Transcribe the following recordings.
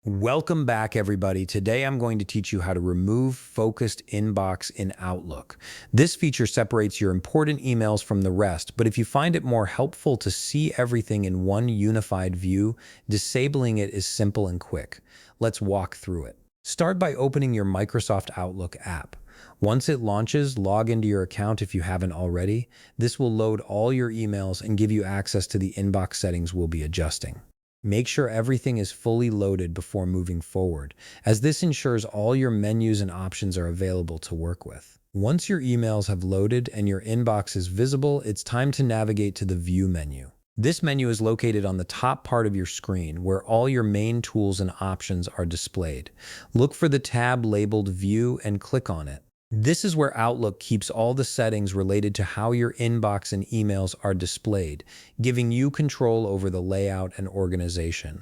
Welcome back, everybody. Today I'm going to teach you how to remove focused inbox in Outlook. This feature separates your important emails from the rest, but if you find it more helpful to see everything in one unified view, disabling it is simple and quick. Let's walk through it. Start by opening your Microsoft Outlook app. Once it launches, log into your account if you haven't already. This will load all your emails and give you access to the inbox settings we'll be adjusting. Make sure everything is fully loaded before moving forward, as this ensures all your menus and options are available to work with. Once your emails have loaded and your inbox is visible, it's time to navigate to the View menu. This menu is located on the top part of your screen, where all your main tools and options are displayed. Look for the tab labeled View and click on it. This is where Outlook keeps all the settings related to how your inbox and emails are displayed, giving you control over the layout and organization.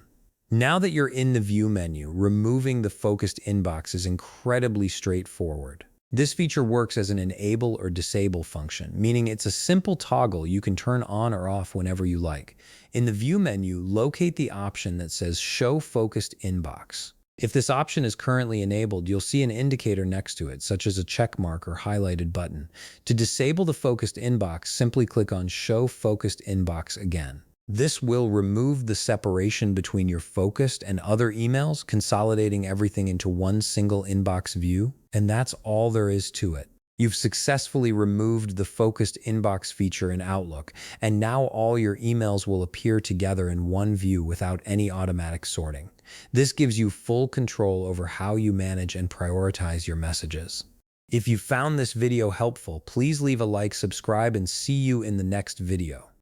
Now that you're in the View menu, removing the focused inbox is incredibly straightforward. This feature works as an enable or disable function, meaning it's a simple toggle you can turn on or off whenever you like. In the View menu, locate the option that says Show Focused Inbox. If this option is currently enabled, you'll see an indicator next to it, such as a check mark or highlighted button. To disable the focused inbox, simply click on Show Focused Inbox again. This will remove the separation between your focused and other emails, consolidating everything into one single inbox view, and that's all there is to it. You've successfully removed the focused inbox feature in Outlook, and now all your emails will appear together in one view without any automatic sorting. This gives you full control over how you manage and prioritize your messages. If you found this video helpful, please leave a like, subscribe, and see you in the next video.